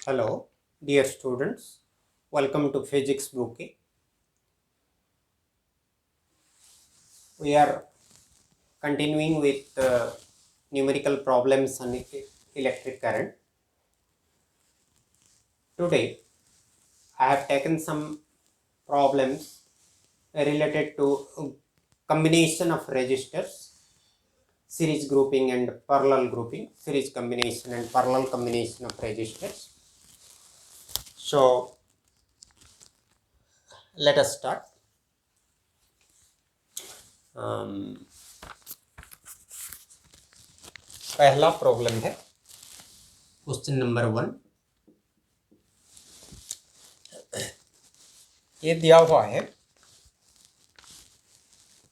Hello, dear students. Welcome to Physics Book. We are continuing with numerical problems on electric current. Today, I have taken some problems related to combination of resistors, series grouping and parallel grouping, series combination and parallel combination of resistors. So, let us start. पहला problem है question number 1. ये दिया हुआ है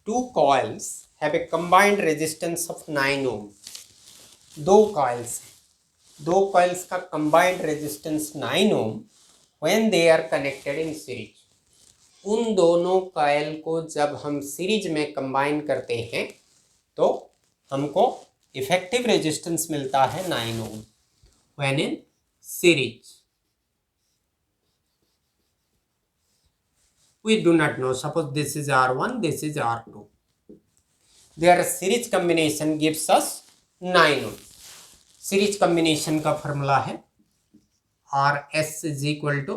two coils have a combined resistance of 9 ohm. दो coils का combined resistance 9 ohm when they are connected in series. उन दोनों कॉइल को जब हम सीरीज में कंबाइन करते हैं तो हमको इफेक्टिव रेजिस्टेंस मिलता है 9 ohm when in series. We do not know. Suppose this is R1, this is R2. Their series combination gives us 9 ohm. Series combination का फॉर्मूला है RS is equal to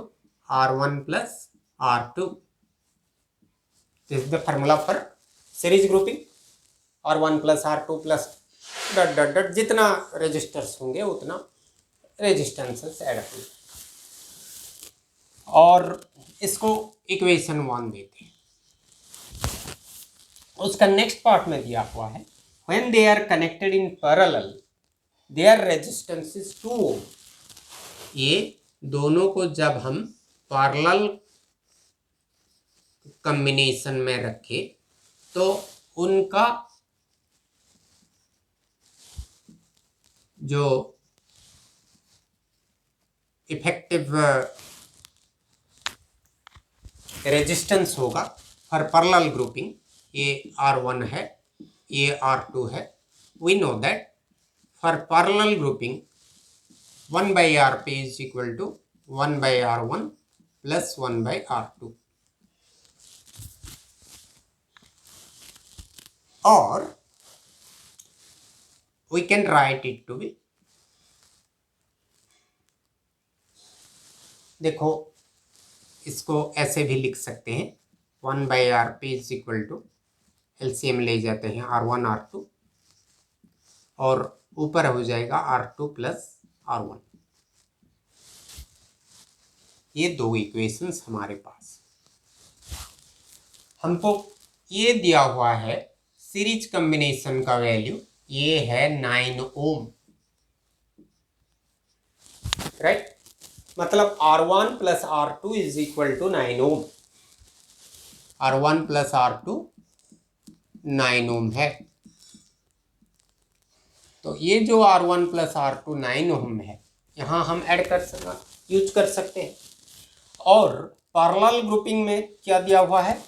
R1 plus R2. This is the formula for series grouping. R1 plus R2 plus डट डट डट जितना resistors होंगे उतना resistances add होंगे. और इसको equation 1 देते हैं. उसका नेक्स्ट पार्ट में दिया हुआ है when they are connected in parallel their resistance is 2 ohm. ये दोनों को जब हम पैरेलल कॉम्बिनेशन में रखें तो उनका जो इफेक्टिव रेजिस्टेंस होगा फॉर पैरेलल ग्रुपिंग, ये R1 है, ये R2 है. We know that for parallel grouping 1/Rp is equal to 1/R1 plus 1/R2. और we can write it to be, देखो इसको ऐसे भी लिख सकते हैं 1/Rp is equal to LCM ले जाते हैं R1 R2 और ऊपर हो जाएगा R2 प्लस R1. ये दो इक्वेशंस हमारे पास. हमको ये दिया हुआ है सीरीज कॉम्बिनेशन का वैल्यू, ये है 9 ओम, राइट. मतलब R1 plus R2 is equal to 9 ohm. R1 plus R2 9 ohm है. तो ये जो R1 प्लस R2 9 ओम है यहाँ हम ऐड कर यूज कर सकते हैं. और पैरेलल ग्रुपिंग में क्या दिया हुआ है,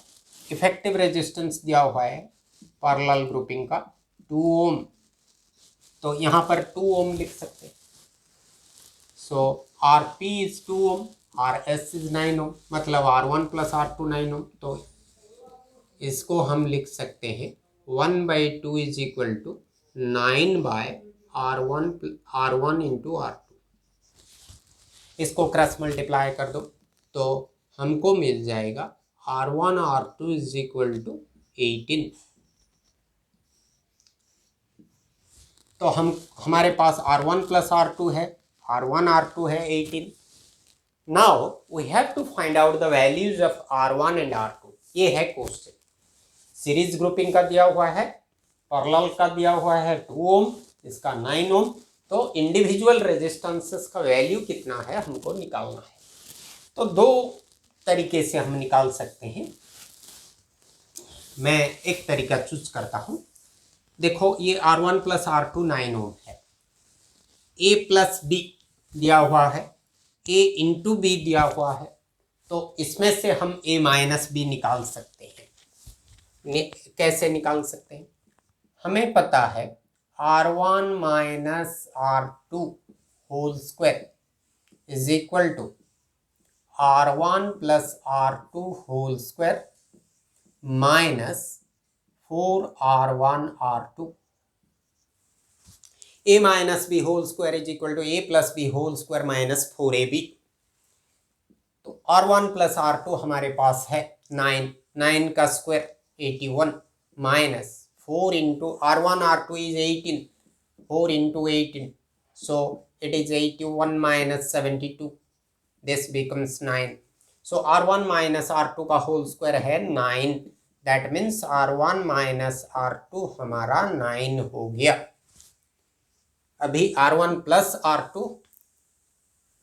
इफेक्टिव रेजिस्टेंस दिया हुआ है पैरेलल ग्रुपिंग का 2 ओम. तो यहाँ पर 2 ओम लिख सकते हैं. सो Rp is 2 ohm, Rs is 9 ohm, मतलब R1 plus R2 9 ohm. तो इसको हम लिख सकते हैं 1/2 is equal to 9/R1 into R2. इसको क्रॉस मल्टीप्लाई कर दो तो हमको मिल जाएगा R1 R2 is equal to 18. तो हमारे पास R1 plus R2 है, R1 R2 है 18. Now we have to find out the values of R1 and R2. ये है क्वेश्चन. सीरीज ग्रुपिंग का दिया हुआ है, पैरेलल का दिया हुआ है 2 ओम, इसका 9 ओम. तो इंडिविजुअल रेजिस्टेंसेस का वैल्यू कितना है हमको निकालना है. तो दो तरीके से हम निकाल सकते हैं. मैं एक तरीका चूज करता हूं. देखो ये R1 प्लस R2 9 ओम है, A प्लस B दिया हुआ है, A इंटू B दिया हुआ है. तो इसमें से हम A माइनस B निकाल सकते हैं. कैसे निकाल सकते हैं, हमें पता है R1 minus R2 whole square is equal to R1 plus R2 whole square minus 4R1 R2 a minus B whole square is equal to a plus B whole square minus 4ab। तो R1 plus R2 हमारे पास है 9, 9 का square 81 minus 4 into R1 R2 is 18, 4 into 18, so it is 81 minus 72, this becomes 9. So R1 minus R2 का whole square है 9, that means R1 minus R2 हमारा 9 हो गया। अभी R1 प्लस R2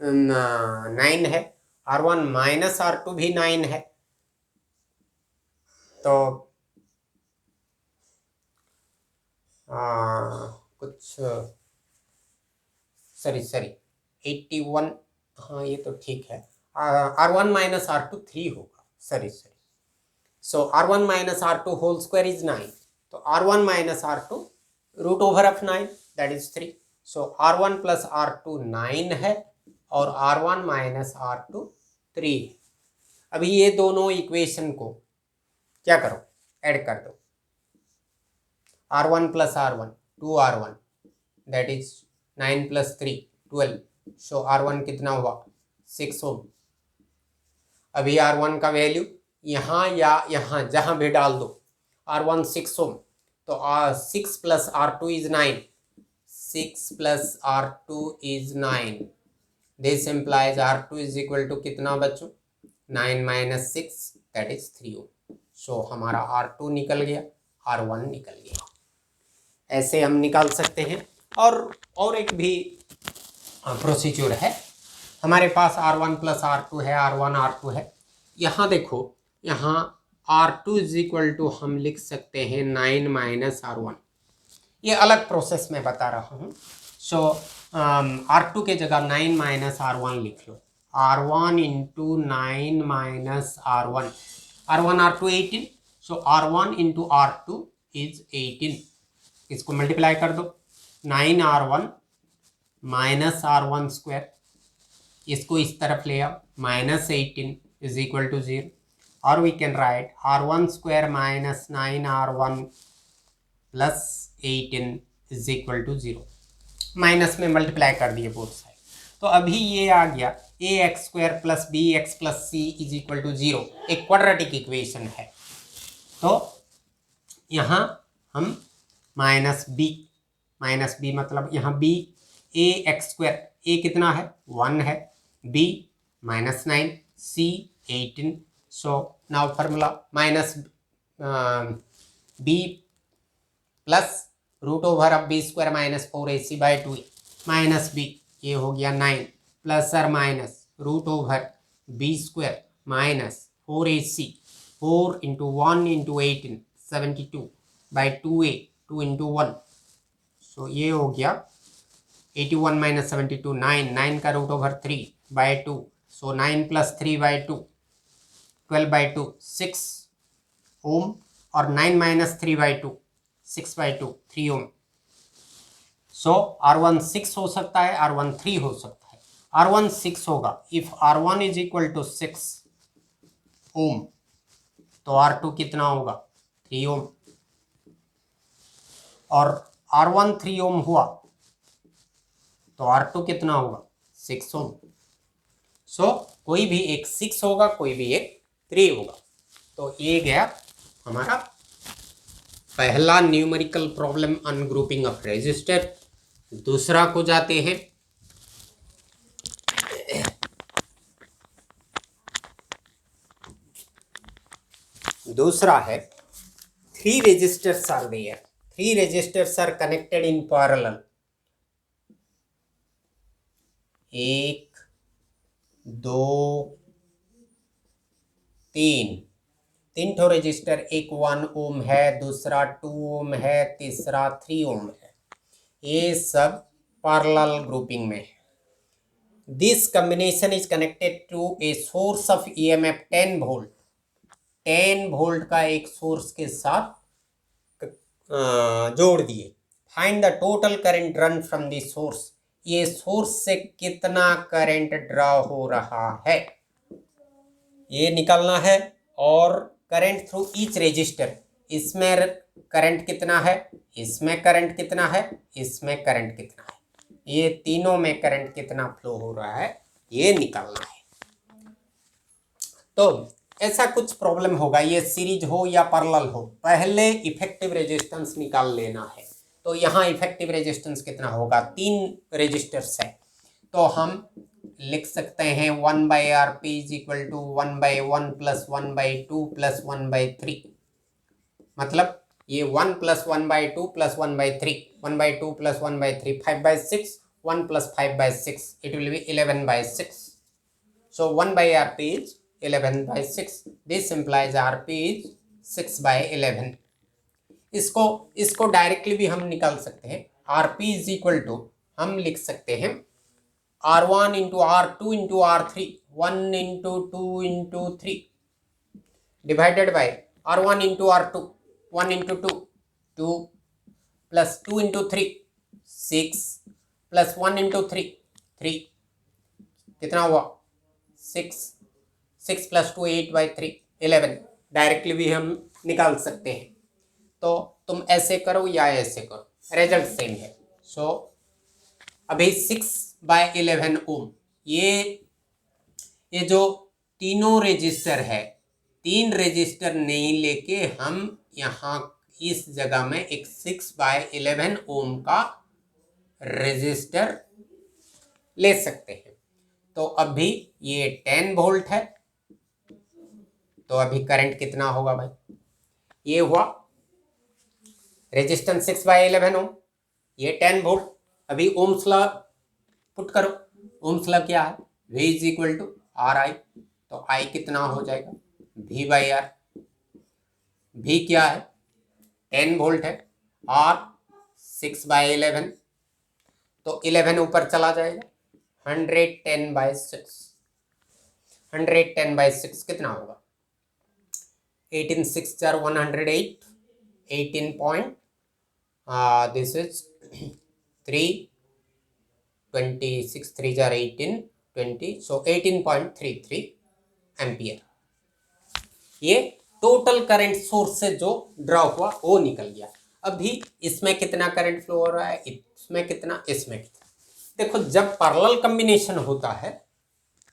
9 है, R1 माइनस R2 भी 9 है, तो कुछ सॉरी 81, हाँ ये तो ठीक है, R1 माइनस R2 3 होगा, sorry so R1 minus R2 whole square is 9, तो R1 minus R2 root over of 9 that is 3, so R1 plus R2 9 है और R1 माइनस R2 3 है। अभी ये दोनों इक्वेशन को क्या करो, ऐड कर दो, R1 plus R1 2R1 that is 9 plus 3 12, so R1 कितना हुआ 6 ओम। अभी R1 का वैल्यू यहाँ या यहाँ जहाँ भी डाल दो, R1 6 ओम, तो 6 plus R2 is 9, 6 plus R2 is 9, this implies R2 is equal to कितना बच्चों 9 minus 6 that is 3 ohm. So हमारा R2 निकल गया, R1 निकल गया, ऐसे हम निकाल सकते हैं। और एक भी प्रोसीजर है, हमारे पास R1 प्लस R2 है, R1 R2 है, यहाँ देखो, यहाँ R2 इज इक्वल टू हम लिख सकते हैं 9 माइनस R1, ये अलग प्रोसेस में बता रहा हूँ। सो R2 के जगह 9 माइनस R1 लिख लो, R1 into 9 minus R1, R1 R2 18, so R1 into R2 is 18, इसको मल्टीप्लाई कर दो, 9R1 माइनस R1 स्क्वायर, इसको इस तरफ ले आओ, माइनस 18 इज इक्वल टू 0, और we can write R1 square minus 9R1 plus 18 is equal to 0, minus में मल्टीप्लाई कर दिए बोथ साइड, तो अभी ये आ गया ax square plus bx plus c is equal to 0, एक क्वाड्रेटिक इक्वेशन है। तो यहाँ हम माइनस बी मतलब यहाँ b ax स्क्वायर, a कितना है 1 है, b minus 9, c 18, so now formula minus b plus root over of b square minus 4ac by 2 minus b, ये हो गया 9 प्लस और minus root over b square minus 4ac, 4 into 1 into 18 72 by 2a 2 into 1, so ये हो गया 81 minus 72 9 का root over 3 by 2, so 9 plus 3 by 2 12 by 2 6 ohm, और 9 minus 3 by 2 6 by 2 3 ohm, so R1 6 हो सकता है, R1 3 हो सकता है, R1 6 होगा, if R1 is equal to 6 ohm तो R2 कितना होगा 3 ओम, और R1 3 ओम हुआ तो R2 कितना होगा 6 ओम, सो कोई भी एक 6 होगा, कोई भी एक 3 होगा। तो ये गया हमारा पहला numerical problem on grouping of resistor. दूसरा को जाते हैं, दूसरा है 3 resistors are there, 3 resistors are connected in parallel, 1 2 3 ठो रजिस्टर, एक 1 ओम है, दूसरा 2 ओम है, तीसरा 3 ओम है, ये सब पैरेलल ग्रुपिंग में है। This combination is connected to a source of EMF 10 volt, 10 volt का एक सोर्स के साथ जोड़ दिए। Find the total current run from the source ये सोर्स से कितना करंट ड्रॉ हो रहा है ये निकालना है। और करंट थ्रू ईच रेजिस्टर, इसमें करंट कितना है, इसमें करंट कितना है, इसमें करंट कितना है, ये तीनों में करंट कितना फ्लो हो रहा है ये निकालना है। तो ऐसा कुछ प्रॉब्लम होगा, ये सीरीज हो या पैरेलल हो, पहले इफेक्टिव रेजिस्टेंस निकाल लेना है। तो यहाँ इफेक्टिव रेजिस्टेंस कितना होगा, 3 रेजिस्टर्स है, तो हम लिख सकते हैं 1/Rp is equal to 1/1 plus 1/2 plus 1/3। मतलब ये 1 plus 1/2 plus 1/3, 1/2 plus 1/3 5/6, 1 plus 5/6 it will be 11/6। So 1/Rp is 11/6. This implies Rp is 6/11. इसको डायरेक्टली भी हम निकाल सकते हैं। Rp इज इक्वल टू हम लिख सकते हैं R1 into R2 into R3, 1 into 2 into 3 divided by R1 into R2, 1 into 2 2 plus 2 into 3 6 plus 1 into 3 3 कितना हुआ 6 6 प्लस 2 8/3 11। डायरेक्टली भी हम निकाल सकते हैं। तो तुम ऐसे करो या ऐसे करो, रिजल्ट सेम है। सो अभी 6/11 ओम, ये जो तीनों रेजिस्टर है, 3 रेजिस्टर नहीं लेके हम यहाँ इस जगह में एक 6/11 ओम का रेजिस्टर ले सकते हैं। तो अभी ये 10 वोल्ट है, तो अभी करंट कितना होगा भाई, ये हुआ रेजिस्टेंस 6/11 ओम, ये 10 वोल्ट। अभी ओम्स लॉ पुट करो, ओम्स लॉ क्या है, V is equal to RI, तो I कितना हो जाएगा V/R। V क्या है 10 वोल्ट है, R 6/11, तो 11 ऊपर चला जाएगा 110/6, 110/6 कितना होगा 18 6 4 108, 18 point this is 3 26 3 18 20, so 18.33 ampere. ये टोटल करंट सोर्स से जो ड्रॉ हुआ वो निकल गया। अभी इसमें कितना करंट फ्लो हो रहा है, इसमें कितना, इसमें कितना। देखो जब पैरेलल कॉम्बिनेशन होता है,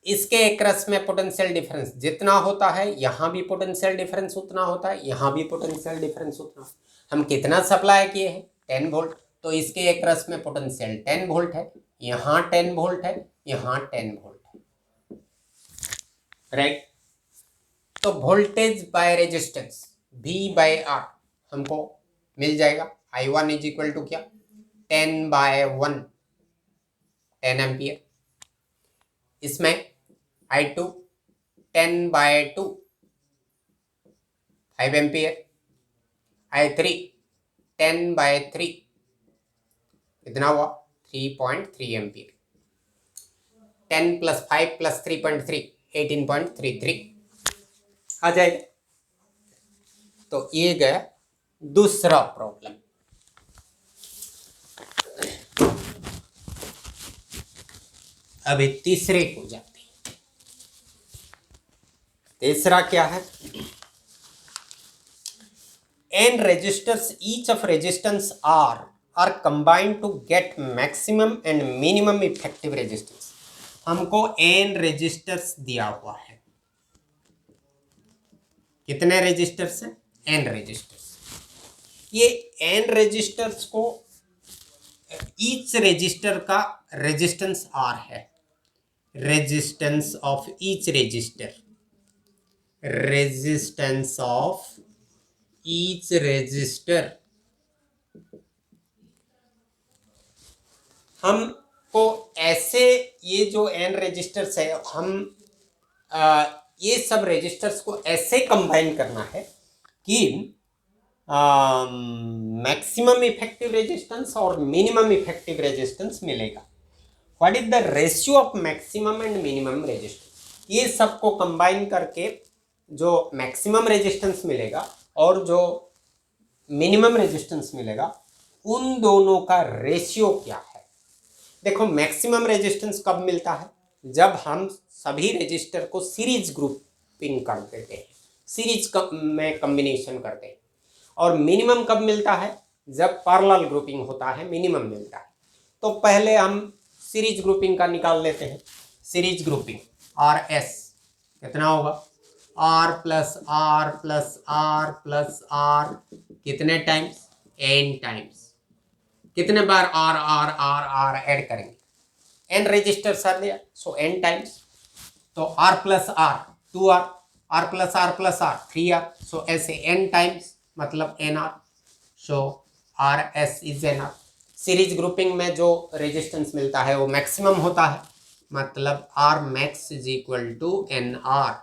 इसके एकरस में पोटेंशियल डिफरेंस जितना होता है, यहाँ भी पोटेंशियल डिफरेंस उतना होता है, यहाँ भी पोटेंशियल डिफरेंस उतना। हम कितना सप्लाई किए हैं 10 वोल्ट, तो इसके एकरस में पोटेंशियल 10 वोल्ट है, यहाँ 10 वोल्ट है, यहाँ 10 वोल्ट है, राइट। तो वोल्टेज बाय रेजिस्टेंस V/R हमको मिल जाएगा। I1 इज इक्वल टू क्या 10/1 10 एम्पियर, इसमें I2 10/2 5 एम्पियर, I3 10/3 कितना हुआ 3.3 एम्पियर, 10 प्लस 5 प्लस 3.3 18.33 आ जाएगा। तो ये गया दूसरा प्रॉब्लम। अभी तीसरे को जाते हैं। तीसरा क्या है, n resistors, each of resistance R are combined to get maximum and minimum effective resistance। हमको n रेजिस्टर्स दिया हुआ है, कितने रेजिस्टर्स हैं n रेजिस्टर्स। ये n रेजिस्टर्स को ईच रेजिस्टर का रेजिस्टेंस R है, resistance of each resistor, resistance of each resistor. हमको ऐसे ये जो n रेजिस्टर्स है, हम ये सब रेजिस्टर्स को ऐसे कंबाइन करना है कि मैक्सिमम इफेक्टिव रेजिस्टेंस और मिनिमम इफेक्टिव रेजिस्टेंस मिलेगा। What is the ratio of maximum and minimum resistance, ये सबको कंबाइन करके जो मैक्सिमम रेजिस्टेंस मिलेगा और जो मिनिमम रेजिस्टेंस मिलेगा, उन दोनों का रेशियो क्या है, देखो मैक्सिमम रेजिस्टेंस कब मिलता है, जब हम सभी रजिस्टर को सीरीज ग्रुपिंग कर देते हैं, सीरीज में कम्बिनेशन करते हैं। और मिनिमम कब मिलता है, जब पैरेलल ग्रुपिंग होता है मिनिमम मिलता है। तो पहले हम सीरीज ग्रुपिंग का निकाल लेते हैं। सीरीज ग्रुपिंग आर एस कितना होगा, R plus R plus R plus R, कितने टाइम्स, एन टाइम्स। कितने बार R R R R add करेंगे, N resistors are there, so N times. तो R plus R 2R, R plus R 3R, so ऐसे N times मतलब N R, so R S is N R. Series grouping में जो resistance मिलता है वो maximum होता है, मतलब R max is equal to n R,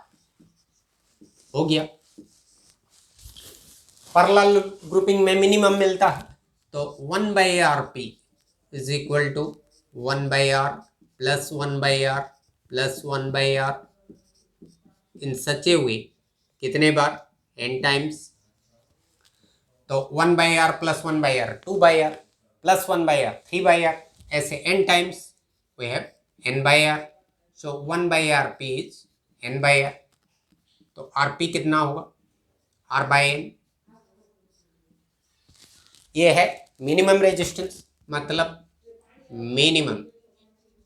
हो गया। पैरेलल ग्रुपिंग में मिनिमम मिलता है, तो 1/RP is equal to 1/R plus 1/R plus 1/R in such a way, कितने बार, n टाइम्स। तो 1/R plus 1/R 2/R plus 1/R 3/R, ऐसे n times we have n/R, so 1/RP is n/R। तो RP कितना होगा, R/n। ये है minimum resistance, मतलब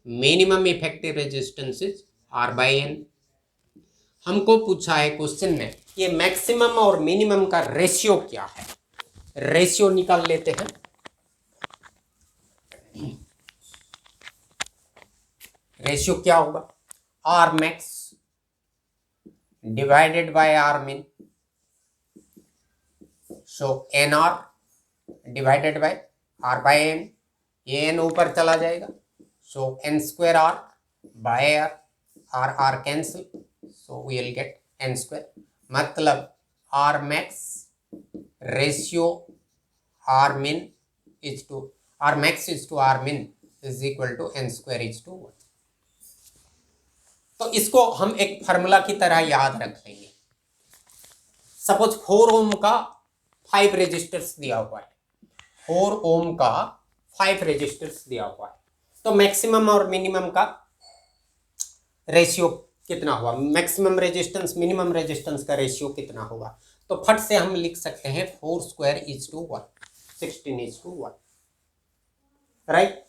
minimum effective resistance is R/n। हमको पूछा है क्वेश्चन में ये मैक्सिमम और मिनिमम का रेशियो क्या है, रेशियो निकाल लेते हैं। रेशियो क्या होगा, R max divided by R min, so n R divided by R/n, ये n ऊपर चला जाएगा, so n² R by R cancel, so we will get n², मतलब R max ratio R min is to R max is to R min is equal to n² is to 1। तो इसको हम एक formula की तरह याद रख लेंगे। सपोज 4 ओम का 5 रेजिस्टर्स दिया हुआ है, 4 ओम का 5 रेजिस्टर्स दिया हुआ है, तो मैक्सिमम और मिनिमम का रेशियो कितना हुआ, मैक्सिमम रेजिस्टेंस मिनिमम रेजिस्टेंस का रेशियो कितना होगा। तो फट से हम लिख सकते हैं 4² is to 1, 16 is to 1, right.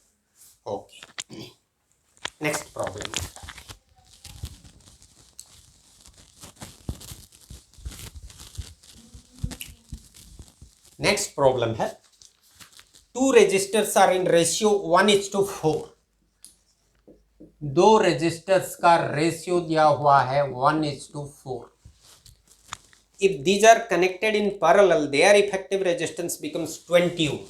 Okay, next problem. Next problem है 2 resistors are in ratio 1:4। 2 resistors का रेशियो दिया हुआ है 1:4। If these are connected in parallel, their effective resistance becomes 20 ohm.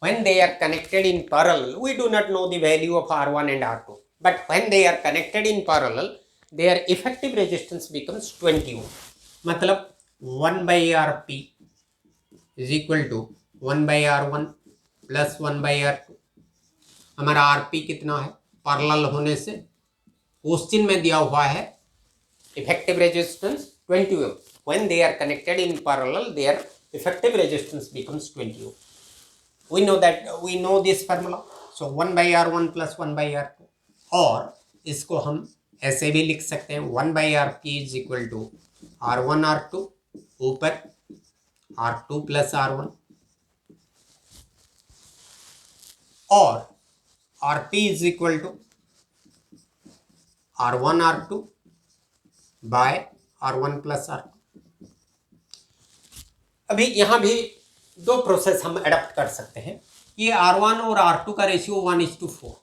When they are connected in parallel, we do not know the value of R1 and R2. But when they are connected in parallel, their effective resistance becomes 20 ohm. मतलब 1/RP is equal to 1/R1 plus 1/R2। हमारा RP कितना है, parallel होने से question में दिया हुआ है effective resistance 20 ohm। When they are connected in parallel, their effective resistance becomes 20 ohm. We know that, we know this formula, so 1/R1 plus 1/R2, और इसको हम ऐसे भी लिख सकते हैं 1/RP is equal to R1 R2 ऊपर R2 plus R1, और RP is equal to R1 R2 by R1 plus R2। अभी यहां भी 2 प्रोसेस हम एडप्ट कर सकते हैं। ये R1 और R2 का रेशियो 1:4।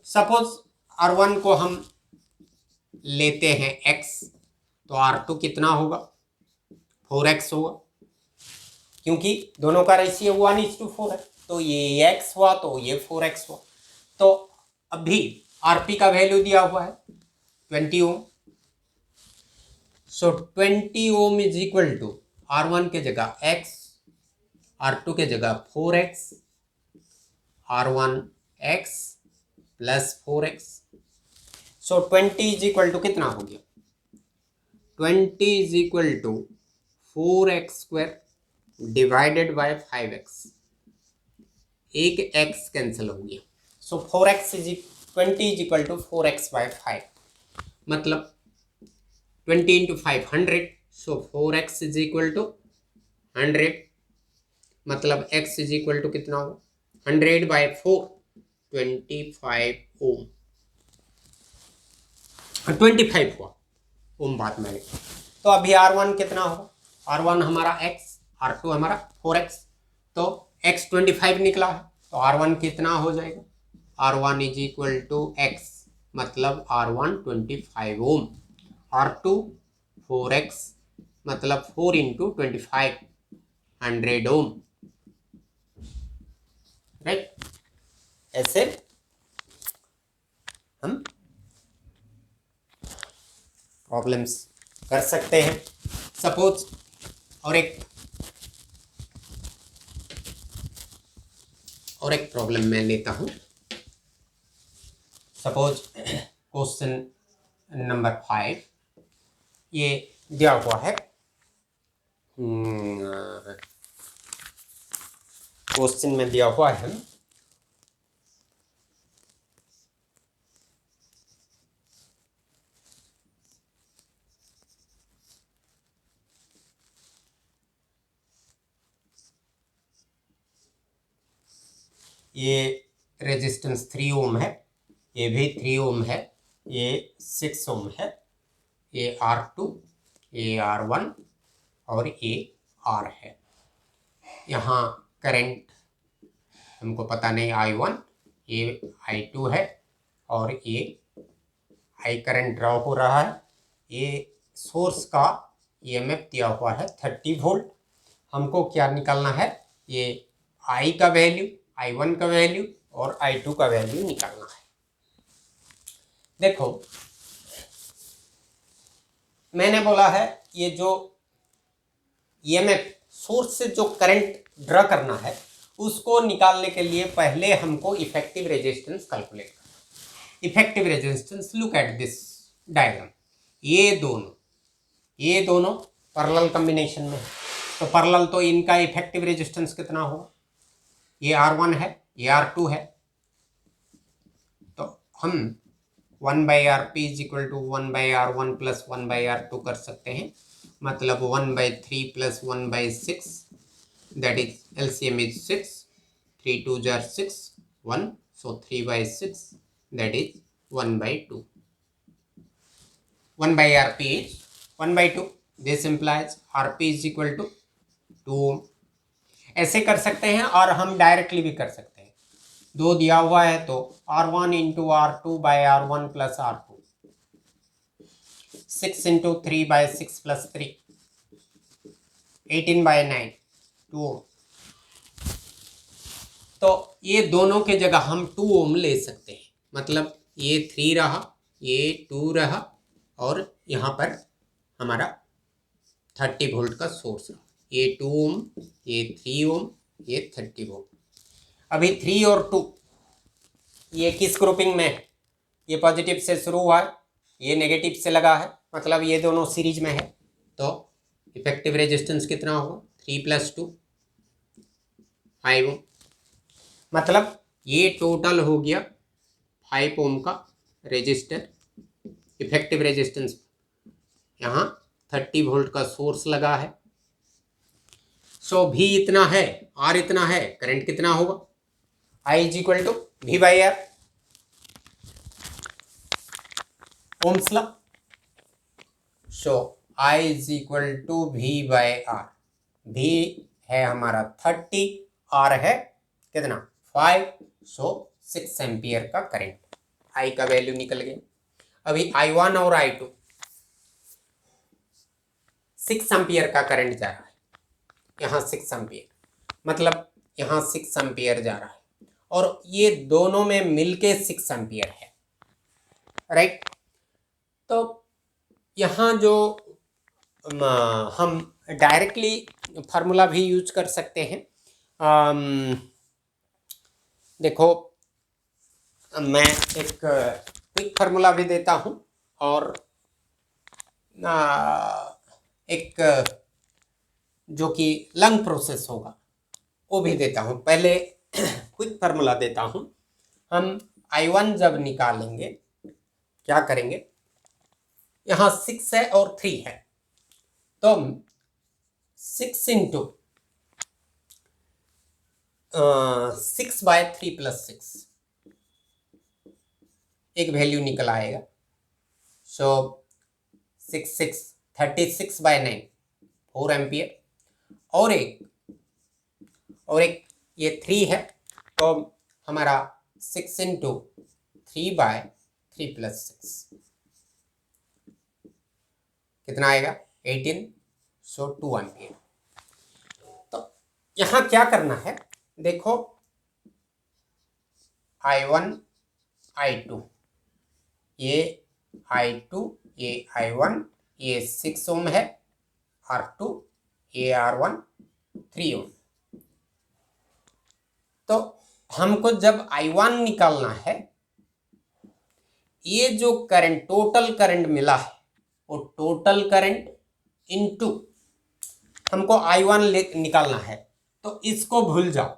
सपोज R1 को हम लेते हैं x, तो R2 कितना होगा, 4x होगा, क्योंकि दोनों का रेशियो 1:4 है। तो ये x हुआ तो ये 4x हुआ। तो अभी RP का वैल्यू दिया हुआ है 20 ohm, so 20 ohm is equal to R1 के जगह x, R2 के जगह 4x, R1x plus 4x, so 20 is equal to कितना हो गया, 20 is equal to 4x² divided by 5x। एक x कैंसिल हो गया, so 4x is 20 is equal to 4x by 5, मतलब 20 into 5 100, so 4x is equal to 100, मतलब x is equal to कितना होगा 100 बाई 4, 25 ओम, 25 हुआ ओम बाद में। तो अभी R1 कितना होगा, R1 हमारा x, R2 हमारा 4x, तो x 25 निकला है, तो R1 कितना हो जाएगा, R1 is equal to x, मतलब R1 25 ओम, R2 4x, मतलब 4 इंटू 25 100 ओम, राइट। ऐसे हम प्रॉब्लम्स कर सकते हैं। सपोज और एक प्रॉब्लम मैं लेता हूं। सपोज क्वेश्चन नंबर 5 ये दिया हुआ है, क्वेश्चन में दिया हुआ है ये रेजिस्टेंस 3 ओम है, ये भी 3 ओम है, ये 6 ओम है, ये R2, ये R1 और ये R है। यहाँ करंट हमको पता नहीं I1, ये I2 है और ये I करंट ड्रॉ हो रहा है। ये सोर्स का EMF दिया हुआ है 30 वोल्ट। हमको क्या निकालना है, ये I का वैल्यू, I1 का वैल्यू और I2 का वैल्यू निकालना है। देखो मैंने बोला है ये जो EMF सोर्स से जो करंट ड्रा करना है उसको निकालने के लिए पहले हमको इफेक्टिव रेजिस्टेंस कैलकुलेट करना। Effective resistance, look at this diagram, ये दोनों पैरेलल कॉम्बिनेशन में है, तो पैरेलल तो इनका इफेक्टिव रेजिस्टेंस कितना होगा, ये R1 है, ये R2 है, तो हम 1/RP is equal to 1/R1 plus 1/R2 कर सकते हैं, मतलब 1/3 plus 1/6, that is LCM is 6, 3 2s are 6, 1, so 3/6, that is 1/2. 1/RP is 1/2, this implies RP is equal to 2 ohm। ऐसे कर सकते हैं और हम डायरेक्टली भी कर सकते हैं, दो दिया हुआ है तो R1 into R2 by R1 plus R2, 6 into 3 by 6 plus 3, 18/9, 2 ओम। तो ये दोनों के जगह हम 2 ओम ले सकते हैं, मतलब ये 3 रहा, ये 2 रहा और यहाँ पर हमारा 30 वोल्ट का सोर्स रहा, ये 2 ओम, ये 3 ओम, ये 30 ओम। अभी 3 और 2 ये किस ग्रुपिंग में है, ये पॉजिटिव से शुरू हुआ है, ये नेगेटिव से लगा है, मतलब ये दोनों सीरीज में है, तो इफेक्टिव रेजिस्टेंस कितना होगा 3 + 2 5 ओम, मतलब ये टोटल हो गया 5 ओम का रेजिस्टर इफेक्टिव रेजिस्टेंस। यहाँ 30 वोल्ट का सोर्स लगा है, सो V इतना है, R इतना है, करंट कितना होगा, I is equal to V/R, ohm's law, so I is equal to V/R। V है हमारा 30, R है कितना 5, सो 6 एम्पियर का करंट, I का वैल्यू निकल गया। अभी I1 और I2, 6 एम्पियर का करंट जा रहा है, यहाँ 6 एम्पियर, मतलब यहाँ 6 एम्पियर जा रहा है और ये दोनों में मिलके 6 एम्पियर है, राइट। तो यहाँ जो हम डायरेक्टली फार्मूला भी यूज कर सकते हैं। देखो मैं एक क्विक फार्मूला भी देता हूँ और एक जो कि लॉन्ग प्रोसेस होगा वो भी देता हूँ। पहले क्विक फार्मूला देता हूँ, हम I1 जब निकालेंगे क्या करेंगे, यहाँ 6 है और 3 है, तो 6 इंटू 6/3 + 6 एक वैल्यू निकल आएगा। सो 36/9 4 एम्पियर, और एक ये 3 है, तो हमारा 6 इंटू 3/3 + 6 कितना आएगा 18, सो 2 एम्पियर। तो यहाँ क्या करना है, देखो I1 I2, ये I2 ये I1, ये 6 ओम है, R2 ये R1 3 ओम। तो हमको जब I1 निकालना है, ये जो करंट टोटल करंट मिला है वो टोटल करंट इनटू हमको I1 निकालना है, तो इसको भूल जाओ,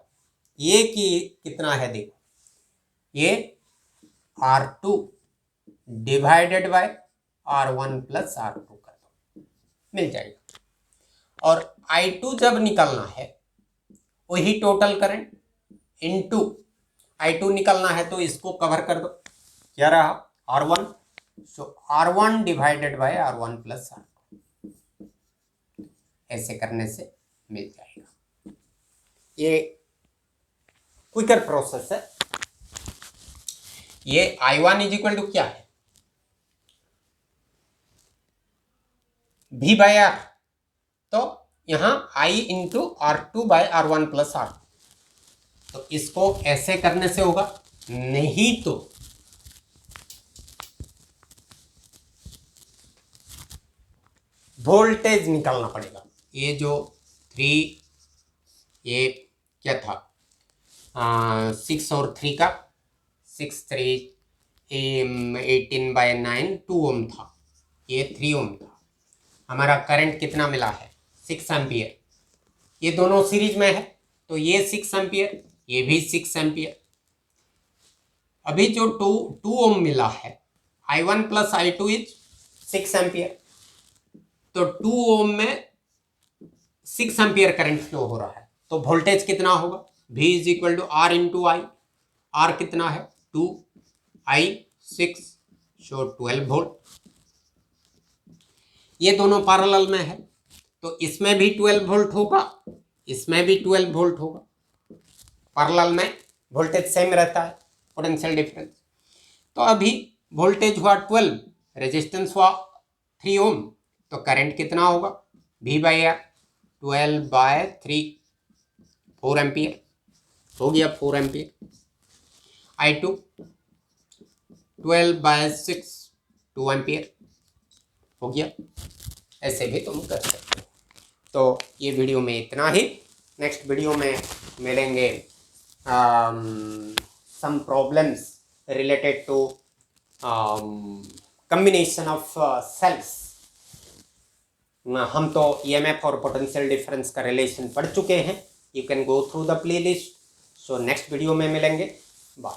ये कितना है देखो, ये R2 divided by R1 plus R2 कर दो, मिल जाएगा। और I2 जब निकालना है वही टोटल करंट इनटू I2 निकालना है, तो इसको कवर कर दो, क्या रहा R1, so R1 divided by R1 plus R2, ऐसे करने से मिल जाएगा। ये क्विकर प्रोसेस है। ये I1 इज इक्वल टू क्या है, V/R, तो यहां I into R2/R1 plus R2, तो इसको ऐसे करने से होगा, नहीं तो वोल्टेज निकालना पड़ेगा। ये जो 3, ये क्या था 6 और 3 का 6 3 18/9 2 ओम था, ये 3 ओम था। हमारा करंट कितना मिला है 6 एम्पियर, ये दोनों सीरीज में है, तो ये 6 एम्पियर, ये भी 6 एम्पियर। अभी जो 2 ओम मिला है, I1 plus I2 is 6 ampere, तो 2 ओम में 6 एम्पियर करंट फ्लो हो रहा है, तो वोल्टेज कितना होगा, V is equal to R into I, R कितना है 2, I 6, सो 12 वोल्ट। ये दोनों पैरेलल में है, तो इसमें भी 12 वोल्ट होगा, इसमें भी 12 वोल्ट होगा। पैरेलल में वोल्टेज सेम रहता है, पोटेंशियल डिफरेंस। तो अभी वोल्टेज हुआ 12, रेजिस्टेंस हुआ 3 ओम, तो करंट कितना होगा V/R 12/3 4 एम्पियर हो गया, 4 एम्पियर। I2 12/6 2 एम्पियर हो गया। ऐसे भी तुम कर सकते हो। तो ये वीडियो में इतना ही, नेक्स्ट वीडियो में मिलेंगे some problems related to combination of cells। हम तो EMF और पोटेंशियल डिफरेंस का रिलेशन पढ़ चुके हैं, you can go through the playlist. So next video में मिलेंगे, बाय।